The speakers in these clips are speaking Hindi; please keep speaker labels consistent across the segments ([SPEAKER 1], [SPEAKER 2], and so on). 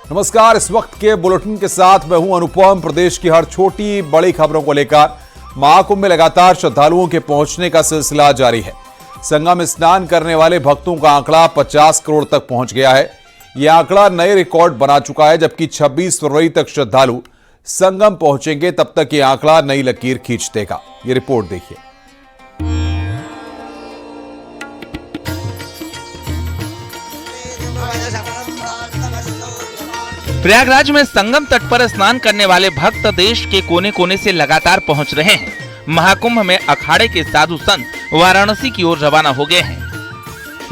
[SPEAKER 1] नमस्कार, इस वक्त के बुलेटिन के साथ मैं हूं अनुपम। प्रदेश की हर छोटी बड़ी खबरों को लेकर महाकुंभ में लगातार श्रद्धालुओं के पहुंचने का सिलसिला जारी है। संगम में स्नान करने वाले भक्तों का आंकड़ा 50 करोड़ तक पहुंच गया है। यह आंकड़ा नए रिकॉर्ड बना चुका है, जबकि 26 फरवरी तक श्रद्धालु संगम पहुंचेंगे, तब तक यह आंकड़ा नई लकीर खींच देगा। ये रिपोर्ट देखिए।
[SPEAKER 2] प्रयागराज में संगम तट पर स्नान करने वाले भक्त देश के कोने कोने से लगातार पहुंच रहे हैं। महाकुंभ में अखाड़े के साधु संत वाराणसी की ओर रवाना हो गए हैं,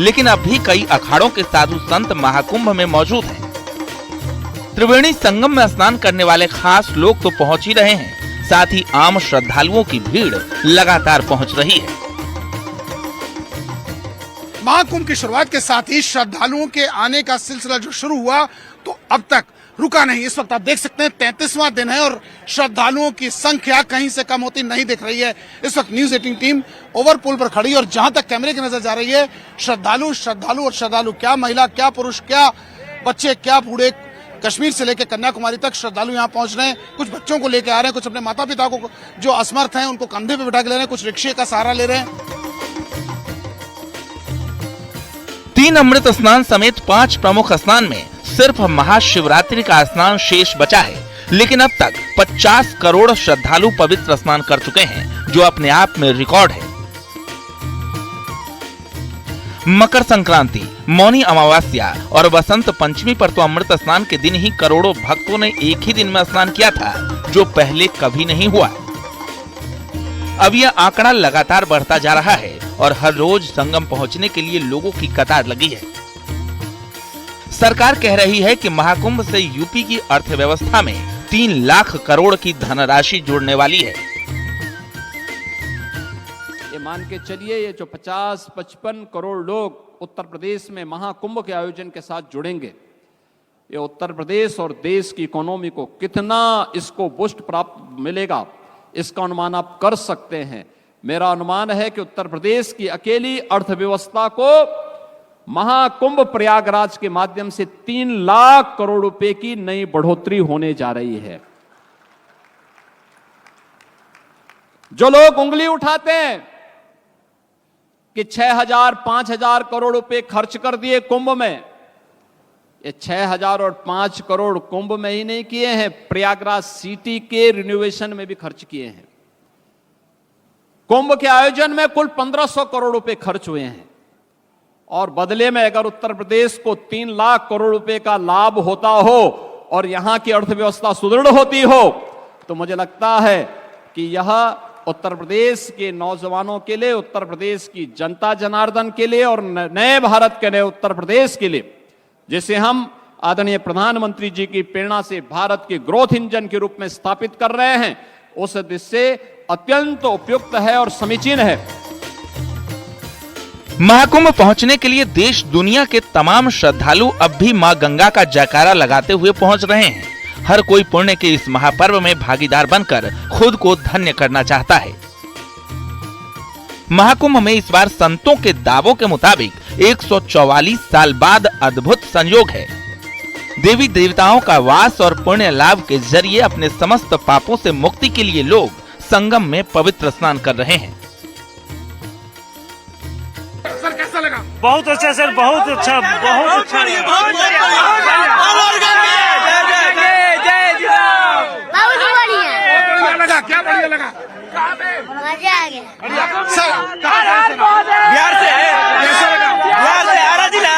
[SPEAKER 2] लेकिन अब भी कई अखाड़ों के साधु संत महाकुंभ में मौजूद हैं। त्रिवेणी संगम में स्नान करने वाले खास लोग तो पहुंच ही रहे हैं, साथ ही आम श्रद्धालुओं की भीड़ लगातार पहुंच रही है।
[SPEAKER 3] महाकुंभ की शुरुआत के साथ ही श्रद्धालुओं के आने का सिलसिला जो शुरू हुआ तो अब तक रुका नहीं। इस वक्त आप देख सकते हैं 33वां दिन है और श्रद्धालुओं की संख्या कहीं से कम होती नहीं दिख रही है। इस वक्त न्यूज़ 18 टीम ओवरपुल पर खड़ी है और जहां तक कैमरे की नजर जा रही है, श्रद्धालु और श्रद्धालु, क्या महिला, क्या पुरुष, क्या बच्चे, क्या बूढ़े, कश्मीर से लेकर कन्याकुमारी तक श्रद्धालु यहाँ पहुंच रहे हैं। कुछ बच्चों को लेकर आ रहे हैं, कुछ अपने माता पिता को जो असमर्थ हैं उनको कंधे पे बिठा के ले रहे हैं, कुछ रिक्शे का सहारा ले रहे हैं।
[SPEAKER 2] 3 अमृत स्नान समेत 5 प्रमुख स्नान में सिर्फ महाशिवरात्रि का स्नान शेष बचा है, लेकिन अब तक 50 करोड़ श्रद्धालु पवित्र स्नान कर चुके हैं, जो अपने आप में रिकॉर्ड है। मकर संक्रांति, मौनी अमावस्या और वसंत पंचमी पर तो अमृत स्नान के दिन ही करोड़ों भक्तों ने एक ही दिन में स्नान किया था, जो पहले कभी नहीं हुआ। अब यह आंकड़ा लगातार बढ़ता जा रहा है और हर रोज संगम पहुंचने के लिए लोगों की कतार लगी है। सरकार कह रही है कि महाकुंभ से यूपी की अर्थव्यवस्था में 3 लाख करोड़ की धनराशि जुड़ने वाली है।
[SPEAKER 4] ये मान के चलिए, ये जो 50-55 करोड़ लोग उत्तर प्रदेश में महाकुंभ के आयोजन के साथ जुड़ेंगे, ये उत्तर प्रदेश और देश की इकोनॉमी को कितना इसको बूस्ट प्राप्त मिलेगा, इसका अनुमान आप कर सकते हैं। मेरा अनुमान है कि उत्तर प्रदेश की अकेली अर्थव्यवस्था को महाकुंभ प्रयागराज के माध्यम से 3 लाख करोड़ रुपए की नई बढ़ोतरी होने जा रही है। जो लोग उंगली उठाते हैं कि 6,000-5,000 करोड़ रुपए खर्च कर दिए कुंभ में, ये 6,000 और 5 करोड़ कुंभ में ही नहीं किए हैं, प्रयागराज सिटी के रिनोवेशन में भी खर्च किए हैं। कुंभ के आयोजन में कुल 1,500 करोड़ रुपए खर्च हुए हैं और बदले में अगर उत्तर प्रदेश को 3 लाख करोड़ रुपए का लाभ होता हो और यहां की अर्थव्यवस्था सुदृढ़ होती हो, तो मुझे लगता है कि यह उत्तर प्रदेश के नौजवानों के लिए, उत्तर प्रदेश की जनता जनार्दन के लिए और नए भारत के नए उत्तर प्रदेश के लिए, जिसे हम आदरणीय प्रधानमंत्री जी की प्रेरणा से भारत के ग्रोथ इंजन के रूप में स्थापित कर रहे हैं, उस दृष्टि से अत्यंत उपयुक्त है और समीचीन है।
[SPEAKER 2] महाकुंभ पहुंचने के लिए देश दुनिया के तमाम श्रद्धालु अब भी मां गंगा का जयकारा लगाते हुए पहुंच रहे हैं। हर कोई पुण्य के इस महापर्व में भागीदार बनकर खुद को धन्य करना चाहता है। महाकुंभ में इस बार संतों के दावों के मुताबिक 144 साल बाद अद्भुत संयोग है। देवी देवताओं का वास और पुण्य लाभ के जरिए अपने समस्त पापों से मुक्ति के लिए लोग संगम में पवित्र स्नान कर रहे हैं।
[SPEAKER 3] सर कैसा लगा?
[SPEAKER 5] बहुत अच्छा सर, बहुत अच्छा, बहुत अच्छा।
[SPEAKER 3] लगा क्या बढ़िया लगा?
[SPEAKER 6] मजा आ गया
[SPEAKER 3] सर
[SPEAKER 5] बिहार से है,
[SPEAKER 3] कैसा लगा?
[SPEAKER 5] बिहार से आरा जिला।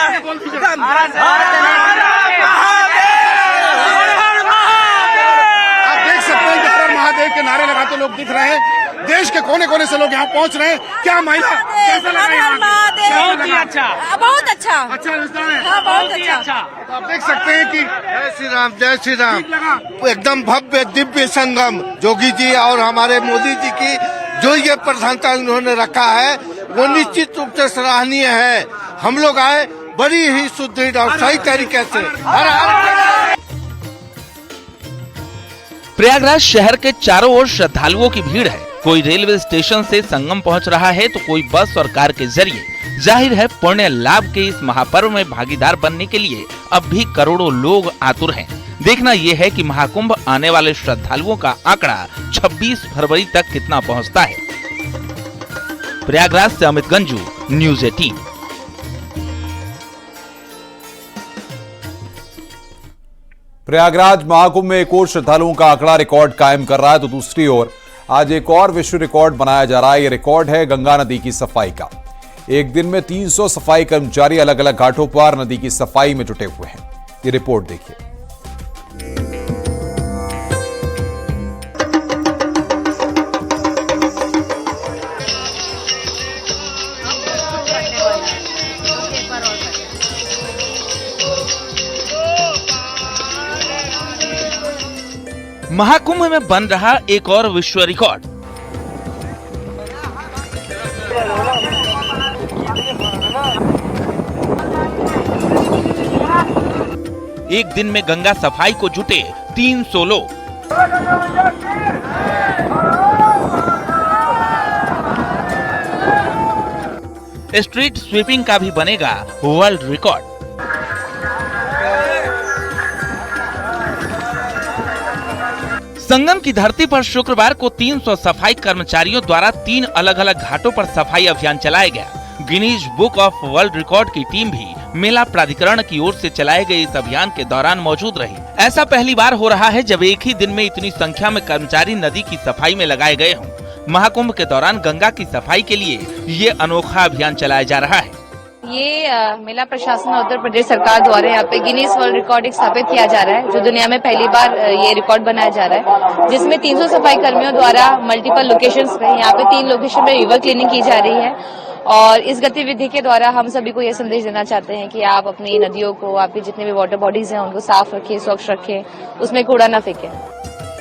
[SPEAKER 3] आप देख सकते हैं कि हर हर महादेव के नारे लगाते लोग दिख रहे हैं। देश के कोने कोने से लोग यहाँ पहुँच रहे हैं। क्या महिला, कैसा लगा यहाँ?
[SPEAKER 5] बहुत ही अच्छा,
[SPEAKER 6] बहुत अच्छा
[SPEAKER 3] अच्छा लगता है।
[SPEAKER 6] हाँ, बहुत अच्छा।
[SPEAKER 3] तो आप देख सकते हैं कि
[SPEAKER 7] जय श्री राम, जय श्री राम।
[SPEAKER 3] ठीक लगा?
[SPEAKER 7] एकदम भव्य दिव्य संगम, जोगी जी और हमारे मोदी जी की जो ये प्रधानता उन्होंने रखा है वो निश्चित रूप से सराहनीय है। हम लोग आए बड़ी ही सुदृढ़ और सही तरीके से। हर हर
[SPEAKER 2] प्रयागराज शहर के चारों ओर श्रद्धालुओं की भीड़ है। कोई रेलवे स्टेशन से संगम पहुंच रहा है तो कोई बस और कार के जरिए। जाहिर है पुण्य लाभ के इस महापर्व में भागीदार बनने के लिए अब भी करोड़ों लोग आतुर हैं। देखना यह है कि महाकुंभ आने वाले श्रद्धालुओं का आंकड़ा 26 फरवरी तक कितना पहुंचता है। प्रयागराज से अमित गंजू, न्यूज़ 18।
[SPEAKER 1] प्रयागराज महाकुंभ में एक और श्रद्धालुओं का आंकड़ा रिकॉर्ड कायम कर रहा है तो दूसरी ओर आज एक और विश्व रिकॉर्ड बनाया जा रहा है। यह रिकॉर्ड है गंगा नदी की सफाई का। एक दिन में 300 सफाई कर्मचारी अलग अलग घाटों पर नदी की सफाई में जुटे हुए हैं। ये रिपोर्ट देखिए।
[SPEAKER 2] महाकुंभ में बन रहा एक और विश्व रिकॉर्ड। एक दिन में गंगा सफाई को जुटे 300 लोग। स्ट्रीट स्वीपिंग का भी बनेगा वर्ल्ड रिकॉर्ड। संगम की धरती पर शुक्रवार को 300 सफाई कर्मचारियों द्वारा 3 अलग अलग घाटों पर सफाई अभियान चलाया गया। Guinness book of world record की टीम भी मेला प्राधिकरण की ओर से चलाए गए इस अभियान के दौरान मौजूद रही। ऐसा पहली बार हो रहा है जब एक ही दिन में इतनी संख्या में कर्मचारी नदी की सफाई में लगाए गए हों। महाकुंभ के दौरान गंगा की सफाई के लिए ये अनोखा अभियान चलाया जा रहा है।
[SPEAKER 8] ये मेला प्रशासन और उत्तर प्रदेश सरकार द्वारा यहाँ पे गिनीज वर्ल्ड रिकॉर्ड एक स्थापित किया जा रहा है, जो दुनिया में पहली बार ये रिकॉर्ड बनाया जा रहा है, जिसमें 300 सफाई कर्मियों द्वारा मल्टीपल लोकेशंस पे, यहाँ पे 3 लोकेशन पे रिवर क्लीनिंग की जा रही है। और इस गतिविधि के द्वारा हम सभी को ये संदेश देना चाहते हैं कि आप अपनी नदियों को, आपकी जितने भी वाटर बॉडीज हैं उनको साफ रखें, स्वच्छ रखें, उसमें कूड़ा न फेंकें।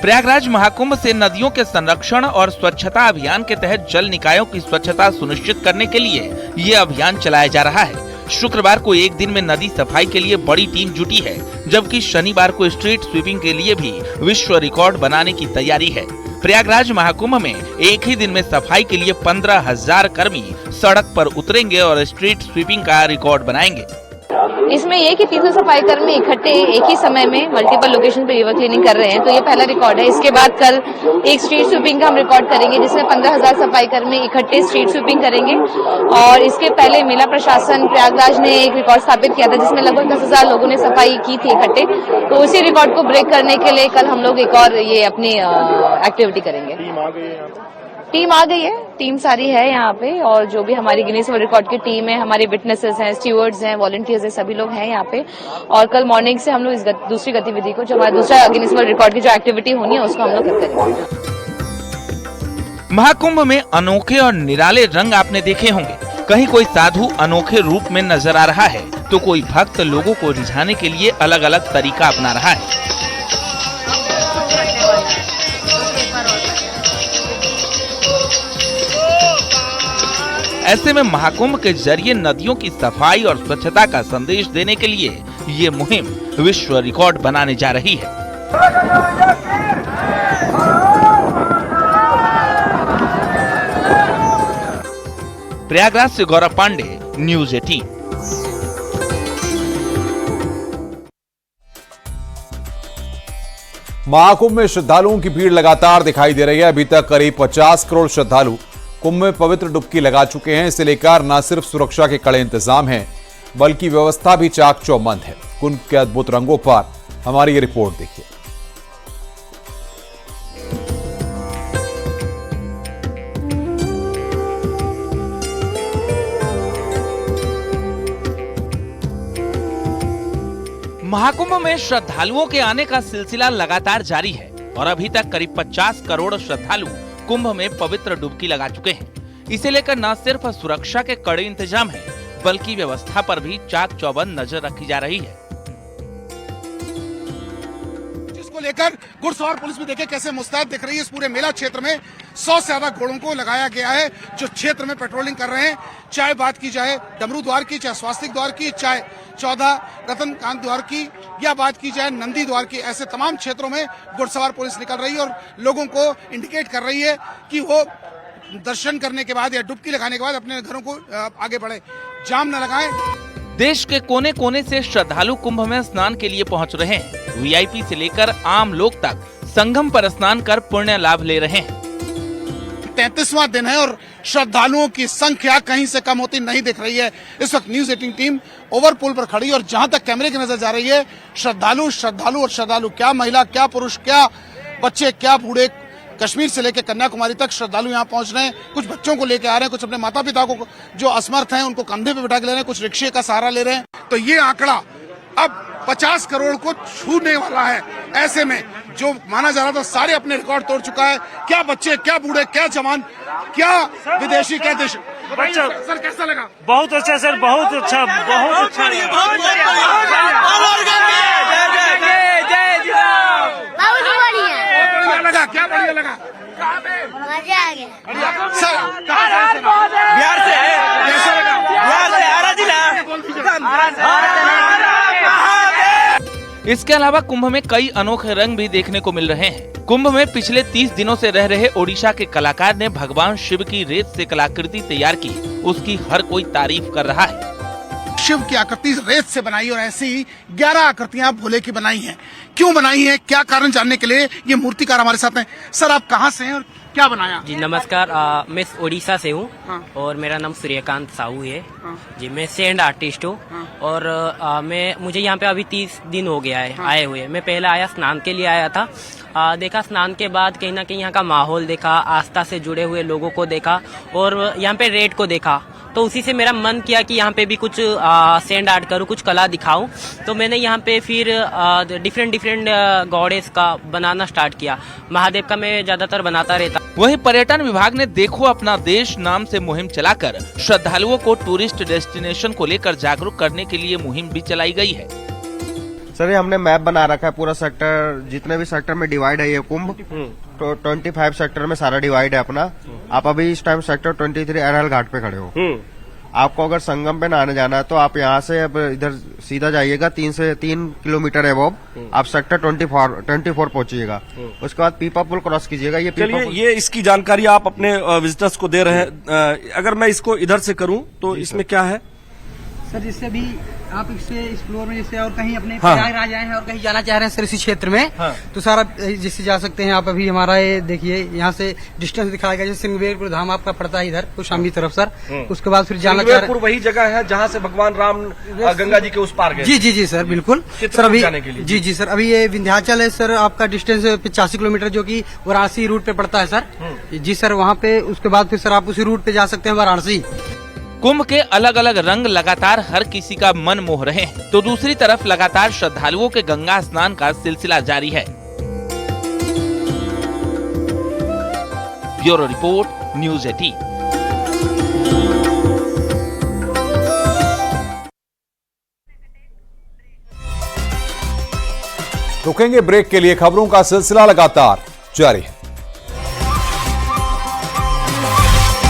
[SPEAKER 2] प्रयागराज महाकुंभ से नदियों के संरक्षण और स्वच्छता अभियान के तहत जल निकायों की स्वच्छता सुनिश्चित करने के लिए ये अभियान चलाया जा रहा है। शुक्रवार को एक दिन में नदी सफाई के लिए बड़ी टीम जुटी है, जबकि शनिवार को स्ट्रीट स्वीपिंग के लिए भी विश्व रिकॉर्ड बनाने की तैयारी है। प्रयागराज महाकुंभ में एक ही दिन में सफाई के लिए 15,000 कर्मी सड़क पर उतरेंगे और स्ट्रीट स्वीपिंग का रिकॉर्ड बनाएंगे।
[SPEAKER 8] इसमें ये कि 300 सफाई कर्मी इकट्ठे एक ही समय में मल्टीपल लोकेशन पे रिवर क्लीनिंग कर रहे हैं, तो ये पहला रिकॉर्ड है। इसके बाद कल एक स्ट्रीट स्वीपिंग का हम रिकॉर्ड करेंगे, जिसमें 15,000 सफाई कर्मी इकट्ठे स्ट्रीट स्वीपिंग करेंगे। और इसके पहले मेला प्रशासन प्रयागराज ने एक रिकॉर्ड स्थापित किया था, जिसमें लगभग 10,000 लोगों ने सफाई की थी इकट्ठे। तो उसी रिकॉर्ड को ब्रेक करने के लिए कल हम लोग एक और ये अपनी एक्टिविटी करेंगे। टीम आ गई है, टीम सारी है यहाँ पे, और जो भी हमारी गिनीज वर्ल्ड रिकॉर्ड की टीम है, हमारी विटनेसेस हैं, स्टीवर्ड्स हैं, वॉलंटियर्स हैं, सभी लोग हैं यहाँ पे। और कल मॉर्निंग से हम लोग इस दूसरी गतिविधि को, जो हमारा दूसरा गिनीज वर्ल्ड रिकॉर्ड की जो एक्टिविटी होनी है, उसको हम लोग करेंगे।
[SPEAKER 2] महाकुंभ में अनोखे और निराले रंग आपने देखे होंगे। कहीं कोई साधु अनोखे रूप में नजर आ रहा है तो कोई भक्त लोगों को रिझाने के लिए अलग अलग तरीका अपना रहा है। ऐसे में महाकुंभ के जरिए नदियों की सफाई और स्वच्छता का संदेश देने के लिए ये मुहिम विश्व रिकॉर्ड बनाने जा रही है। प्रयागराज से गौरव पांडे, न्यूज़ 18।
[SPEAKER 1] महाकुंभ में श्रद्धालुओं की भीड़ लगातार दिखाई दे रही है। अभी तक करीब 50 करोड़ श्रद्धालु कुंभ में पवित्र डुबकी लगा चुके हैं। इसे लेकर न सिर्फ सुरक्षा के कड़े इंतजाम हैं, बल्कि व्यवस्था भी चाक चौबंद है। कुंभ के अद्भुत रंगों पर हमारी ये रिपोर्ट देखिए।
[SPEAKER 2] महाकुंभ में श्रद्धालुओं के आने का सिलसिला लगातार जारी है और अभी तक करीब 50 करोड़ श्रद्धालु कुंभ में पवित्र डुबकी लगा चुके हैं। इसे लेकर न सिर्फ सुरक्षा के कड़े इंतजाम हैं, बल्कि व्यवस्था पर भी चाक चौबंद नजर रखी जा रही है।
[SPEAKER 3] जिसको लेकर गुड़सवार पुलिस भी देखे कैसे मुस्तैद दिख रही है इस पूरे मेला क्षेत्र में। 100 से ज्यादा घोड़ों को लगाया गया है जो क्षेत्र में पेट्रोलिंग कर रहे हैं। चाहे बात की जाए डमरू द्वार की, चाहे स्वास्तिक द्वार की, चाहे 14 रतनकांत द्वार की, या बात की जाए नंदी द्वार की, ऐसे तमाम क्षेत्रों में घुड़सवार पुलिस निकल रही है और लोगों को इंडिकेट कर रही है कि वो दर्शन करने के बाद या डुबकी लगाने के बाद अपने घरों को आगे बढ़े, जाम न लगाएं।
[SPEAKER 2] देश के कोने कोने से श्रद्धालु कुंभ में स्नान के लिए पहुंच रहे हैं। वीआईपी से लेकर आम लोग तक संगम पर स्नान कर पुण्य लाभ ले रहे हैं।
[SPEAKER 3] 33वां दिन है और श्रद्धालुओं की संख्या कहीं से कम होती नहीं दिख रही है। इस वक्त न्यूज 18 टीम ओवर पुल पर खड़ी है और जहां तक कैमरे की नजर जा रही है, श्रद्धालु और श्रद्धालु, क्या महिला, क्या पुरुष, क्या बच्चे, क्या बूढ़े, कश्मीर से लेकर कन्याकुमारी तक श्रद्धालु यहाँ पहुंच रहे हैं। कुछ बच्चों को लेकर आ रहे हैं, कुछ अपने माता पिता को जो असमर्थ हैं उनको कंधे पे बिठा के ले रहे हैं, कुछ रिक्शे का सहारा ले रहे हैं। तो ये आंकड़ा अब 50 करोड़ को छूने वाला है। ऐसे में जो माना जा रहा था सारे अपने रिकॉर्ड तोड़ चुका है। क्या बच्चे, क्या बूढ़े, क्या जवान, क्या विदेशी, क्या देश।
[SPEAKER 5] बच्चा
[SPEAKER 3] सर कैसा लगा?
[SPEAKER 5] बहुत अच्छा सर, बहुत अच्छा, बहुत अच्छा।
[SPEAKER 6] बढ़िया
[SPEAKER 3] लगा, क्या बढ़िया लगा?
[SPEAKER 6] मजा आ गया।
[SPEAKER 3] सर
[SPEAKER 5] बिहार से है।
[SPEAKER 3] कैसा लगा?
[SPEAKER 5] बिहार से आरा जिला।
[SPEAKER 2] इसके अलावा कुंभ में कई अनोखे रंग भी देखने को मिल रहे हैं। कुंभ में पिछले 30 दिनों से रह रहे ओडिशा के कलाकार ने भगवान शिव की रेत से कलाकृति तैयार की, उसकी हर कोई तारीफ कर रहा है।
[SPEAKER 3] शिव की आकृति रेत से बनाई और ऐसी ही 11 आकृतियां भोले की बनाई हैं। क्यों बनाई है, क्या कारण जानने के लिए ये मूर्तिकार हमारे साथ हैं। सर आप कहाँ से हैं और क्या बनाया?
[SPEAKER 9] जी नमस्कार, मैं उड़ीसा से हूँ।
[SPEAKER 3] हाँ।
[SPEAKER 9] और मेरा नाम सूर्यकांत साहू है।
[SPEAKER 3] हाँ।
[SPEAKER 9] जी मैं सैंड आर्टिस्ट हूँ।
[SPEAKER 3] हाँ।
[SPEAKER 9] और मुझे यहाँ पे अभी 30 दिन हो गया है। हाँ। आए हुए मैं पहले आया, स्नान के लिए आया था। देखा स्नान के बाद कहीं ना कहीं यहाँ का माहौल देखा, आस्था से जुड़े हुए लोगों को देखा और यहाँ पे रेट को देखा, तो उसी से मेरा मन किया कि यहाँ पे भी कुछ सैंड आर्ट करूँ, कुछ कला दिखाऊं। तो मैंने यहाँ पे फिर डिफरेंट गॉडेस का बनाना स्टार्ट किया। महादेव का मैं ज्यादातर बनाता रहता।
[SPEAKER 2] वहीं पर्यटन विभाग ने देखो अपना देश नाम से मुहिम चलाकर श्रद्धालुओं को टूरिस्ट डेस्टिनेशन को लेकर जागरूक करने के लिए मुहिम भी चलाई गई है।
[SPEAKER 10] सर ये हमने मैप बना रखा है, पूरा सेक्टर, जितने भी सेक्टर में डिवाइड है ये कुंभ, तो 25 सेक्टर में सारा डिवाइड है अपना। आप अभी इस टाइम सेक्टर 23 अरहल घाट पे खड़े हो। आपको अगर संगम पे नहाने जाना है तो आप यहाँ से अब इधर सीधा जाइएगा 3 किलोमीटर एबोव, आप सेक्टर 24 पहुंचिएगा। उसके बाद पीपा पुल क्रॉस कीजिएगा।
[SPEAKER 11] ये इसकी जानकारी आप अपने विजिटर्स को दे रहे हैं। अगर मैं इसको इधर से करूं तो इसमें क्या है
[SPEAKER 12] सर? जिससे भी आप इससे एक्सप्लोर में जैसे और कहीं अपने
[SPEAKER 11] हाँ।
[SPEAKER 12] प्रयागराज आए हैं और कहीं जाना चाह रहे हैं सर इसी क्षेत्र में, हाँ। तो सर आप जिससे जा सकते हैं। आप अभी हमारा ये देखिए यहाँ से डिस्टेंस दिखाया गया, जैसे सिंगवेरपुर धाम आपका पड़ता है इधर कौशाम्बी तरफ सर। उसके बाद फिर जाना चाह रहे हैं,
[SPEAKER 11] वही जगह है जहाँ से भगवान राम गंगा जी के उस पार गए।
[SPEAKER 12] जी सर बिल्कुल सर। अभी जी सर अभी ये विंध्याचल है सर, आपका डिस्टेंस 85 किलोमीटर जो की वाराणसी रूट पे पड़ता है सर। जी सर वहाँ पे उसके बाद फिर सर आप उसी रूट पे जा सकते हैं वाराणसी।
[SPEAKER 2] कुंभ के अलग अलग रंग लगातार हर किसी का मन मोह रहे हैं, तो दूसरी तरफ लगातार श्रद्धालुओं के गंगा स्नान का सिलसिला जारी है। Bureau report, news 18।
[SPEAKER 1] रुकेंगे ब्रेक के लिए, खबरों का सिलसिला लगातार जारी है।